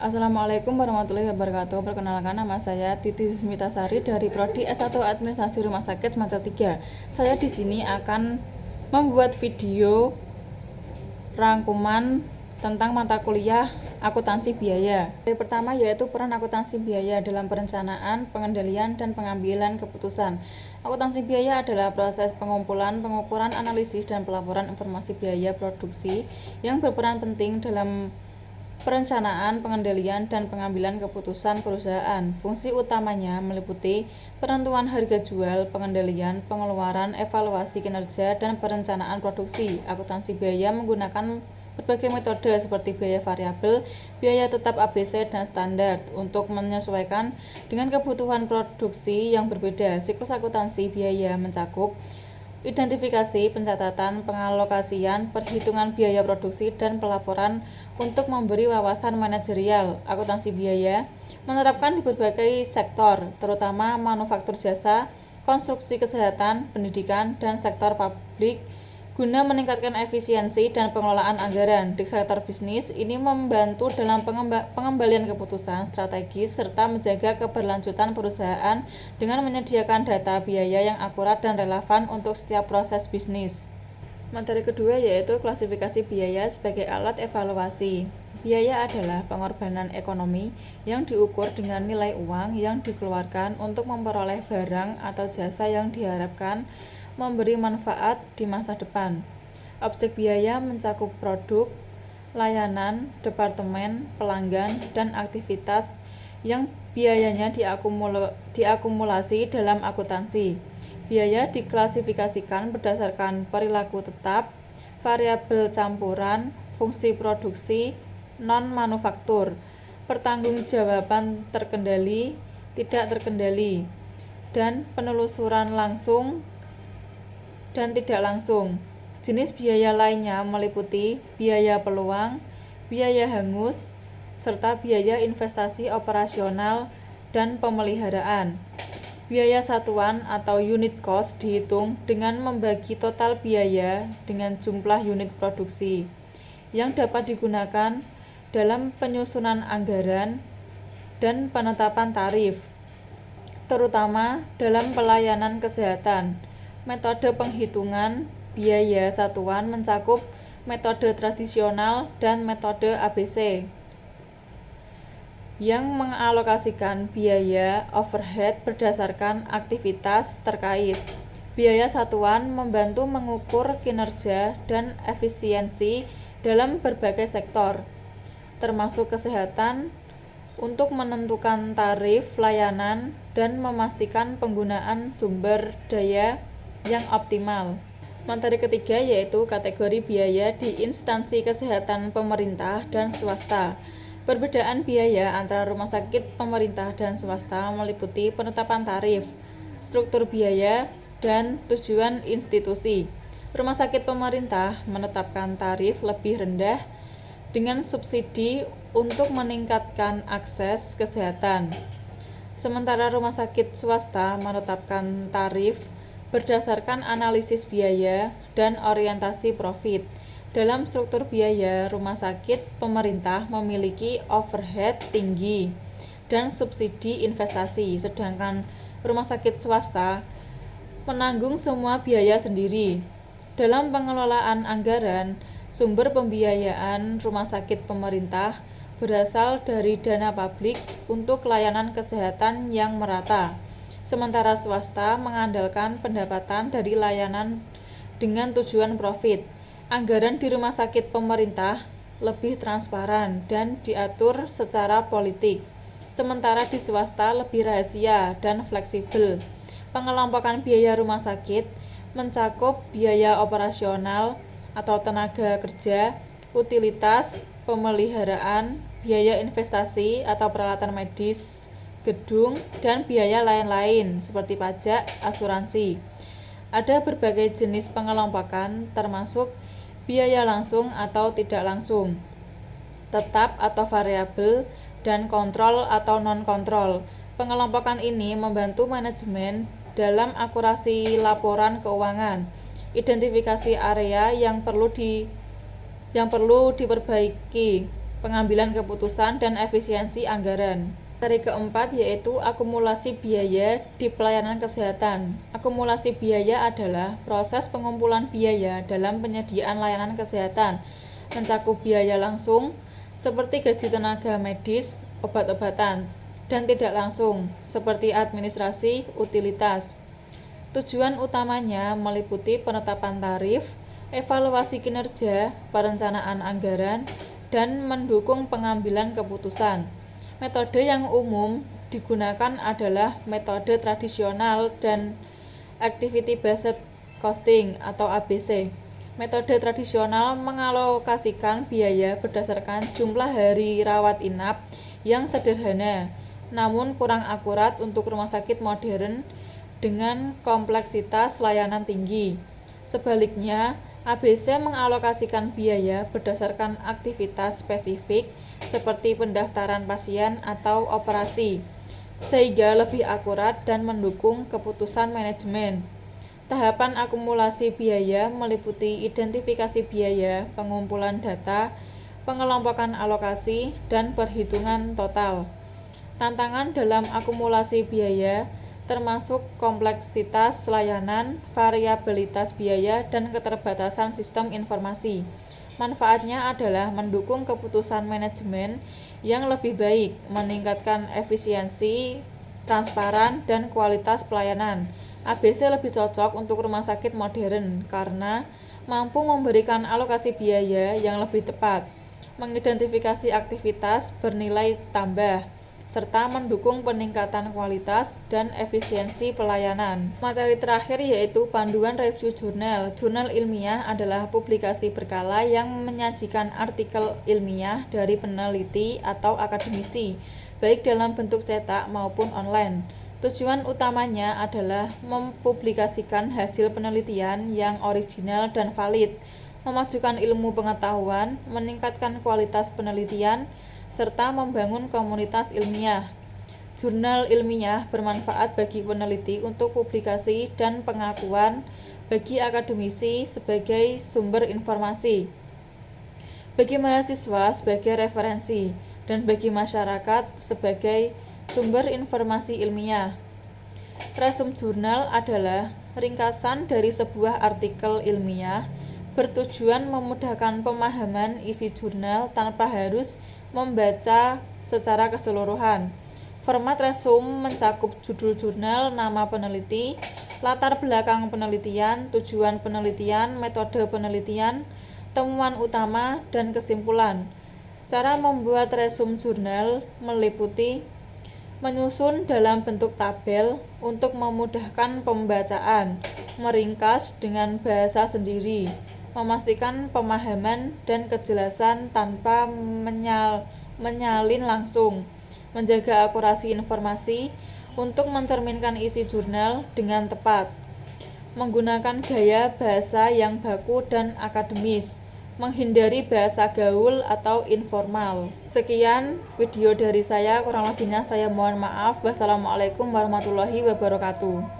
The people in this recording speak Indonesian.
Assalamualaikum warahmatullahi wabarakatuh. Perkenalkan, nama saya Titi Susmitasari dari Prodi S1 Administrasi Rumah Sakit semester 3. Saya di sini akan membuat video rangkuman tentang mata kuliah akuntansi biaya. Yang pertama yaitu peran akuntansi biaya dalam perencanaan, pengendalian, dan pengambilan keputusan. Akuntansi biaya adalah proses pengumpulan, pengukuran, analisis, dan pelaporan informasi biaya produksi yang berperan penting dalam perencanaan, pengendalian, dan pengambilan keputusan perusahaan. Fungsi utamanya meliputi penentuan harga jual, pengendalian, pengeluaran, evaluasi kinerja, dan perencanaan produksi. Akuntansi biaya menggunakan berbagai metode seperti biaya variabel, biaya tetap ABC, dan standar untuk menyesuaikan dengan kebutuhan produksi yang berbeda. Siklus akuntansi biaya mencakup identifikasi, pencatatan, pengalokasian, perhitungan biaya produksi, dan pelaporan untuk memberi wawasan manajerial. Akuntansi biaya menerapkan di berbagai sektor, terutama manufaktur jasa, konstruksi kesehatan, pendidikan, dan sektor publik, guna meningkatkan efisiensi dan pengelolaan anggaran. Di sektor bisnis, ini membantu dalam pengembalian keputusan strategis serta menjaga keberlanjutan perusahaan dengan menyediakan data biaya yang akurat dan relevan untuk setiap proses bisnis. Materi kedua yaitu klasifikasi biaya sebagai alat evaluasi. Biaya adalah pengorbanan ekonomi yang diukur dengan nilai uang yang dikeluarkan untuk memperoleh barang atau jasa yang diharapkan memberi manfaat di masa depan. Objek biaya mencakup produk, layanan, departemen, pelanggan, dan aktivitas yang biayanya diakumulasi dalam akuntansi. Biaya diklasifikasikan berdasarkan perilaku tetap, variabel campuran, fungsi produksi, non-manufaktur, pertanggungjawaban terkendali, tidak terkendali, dan penelusuran langsung dan tidak langsung. Jenis biaya lainnya meliputi biaya peluang, biaya hangus, serta biaya investasi operasional dan pemeliharaan. Biaya satuan atau unit cost dihitung dengan membagi total biaya dengan jumlah unit produksi yang dapat digunakan dalam penyusunan anggaran dan penetapan tarif, terutama dalam pelayanan kesehatan. Metode penghitungan biaya satuan mencakup metode tradisional dan metode ABC yang mengalokasikan biaya overhead berdasarkan aktivitas terkait. Biaya satuan membantu mengukur kinerja dan efisiensi dalam berbagai sektor, termasuk kesehatan, untuk menentukan tarif layanan dan memastikan penggunaan sumber daya yang optimal. Materi ketiga yaitu kategori biaya di instansi kesehatan pemerintah dan swasta. Perbedaan biaya antara rumah sakit pemerintah dan swasta meliputi penetapan tarif, struktur biaya, dan tujuan institusi. Rumah sakit pemerintah menetapkan tarif lebih rendah dengan subsidi untuk meningkatkan akses kesehatan. Sementara rumah sakit swasta menetapkan tarif berdasarkan analisis biaya dan orientasi profit. Dalam struktur biaya, rumah sakit pemerintah memiliki overhead tinggi dan subsidi investasi, sedangkan rumah sakit swasta menanggung semua biaya sendiri. Dalam pengelolaan anggaran, sumber pembiayaan rumah sakit pemerintah berasal dari dana publik untuk layanan kesehatan yang merata, sementara swasta mengandalkan pendapatan dari layanan dengan tujuan profit. Anggaran di rumah sakit pemerintah lebih transparan dan diatur secara politik, sementara di swasta lebih rahasia dan fleksibel. Pengelompokan biaya rumah sakit mencakup biaya operasional atau tenaga kerja, utilitas, pemeliharaan, biaya investasi atau peralatan medis, gedung, dan biaya lain-lain seperti pajak, asuransi. Ada berbagai jenis pengelompokan termasuk biaya langsung atau tidak langsung, tetap atau variabel, dan kontrol atau non-kontrol. Pengelompokan ini membantu manajemen dalam akurasi laporan keuangan, identifikasi area yang perlu diperbaiki, pengambilan keputusan, dan efisiensi anggaran. Materi keempat yaitu akumulasi biaya di pelayanan kesehatan. Akumulasi biaya adalah proses pengumpulan biaya dalam penyediaan layanan kesehatan, mencakup biaya langsung seperti gaji tenaga medis, obat-obatan, dan tidak langsung seperti administrasi, utilitas. Tujuan utamanya meliputi penetapan tarif, evaluasi kinerja, perencanaan anggaran, dan mendukung pengambilan keputusan. Metode yang umum digunakan adalah metode tradisional dan activity based costing atau ABC. Metode tradisional mengalokasikan biaya berdasarkan jumlah hari rawat inap yang sederhana, namun kurang akurat untuk rumah sakit modern dengan kompleksitas layanan tinggi. Sebaliknya, ABC mengalokasikan biaya berdasarkan aktivitas spesifik seperti pendaftaran pasien atau operasi, sehingga lebih akurat dan mendukung keputusan manajemen. Tahapan akumulasi biaya meliputi identifikasi biaya, pengumpulan data, pengelompokan alokasi, dan perhitungan total. Tantangan dalam akumulasi biaya termasuk kompleksitas layanan, variabilitas biaya, dan keterbatasan sistem informasi. Manfaatnya adalah mendukung keputusan manajemen yang lebih baik, meningkatkan efisiensi, transparan, dan kualitas pelayanan. ABC lebih cocok untuk rumah sakit modern karena mampu memberikan alokasi biaya yang lebih tepat, mengidentifikasi aktivitas bernilai tambah, serta mendukung peningkatan kualitas dan efisiensi pelayanan. Materi terakhir yaitu panduan review jurnal. Jurnal ilmiah adalah publikasi berkala yang menyajikan artikel ilmiah dari peneliti atau akademisi, baik dalam bentuk cetak maupun online. Tujuan utamanya adalah mempublikasikan hasil penelitian yang original dan valid, memajukan ilmu pengetahuan, meningkatkan kualitas penelitian, serta membangun komunitas ilmiah. Jurnal ilmiah bermanfaat bagi peneliti untuk publikasi dan pengakuan, bagi akademisi sebagai sumber informasi, bagi mahasiswa sebagai referensi, dan bagi masyarakat sebagai sumber informasi ilmiah. Resume jurnal adalah ringkasan dari sebuah artikel ilmiah bertujuan memudahkan pemahaman isi jurnal tanpa harus membaca secara keseluruhan. Format resume mencakup judul jurnal, nama peneliti, latar belakang penelitian, tujuan penelitian, metode penelitian, temuan utama, dan kesimpulan. Cara membuat resume jurnal meliputi menyusun dalam bentuk tabel untuk memudahkan pembacaan, meringkas dengan bahasa sendiri, memastikan pemahaman dan kejelasan tanpa menyalin langsung, menjaga akurasi informasi untuk mencerminkan isi jurnal dengan tepat, menggunakan gaya bahasa yang baku dan akademis, menghindari bahasa gaul atau informal. Sekian video dari saya, kurang lebihnya saya mohon maaf. Wassalamualaikum warahmatullahi wabarakatuh.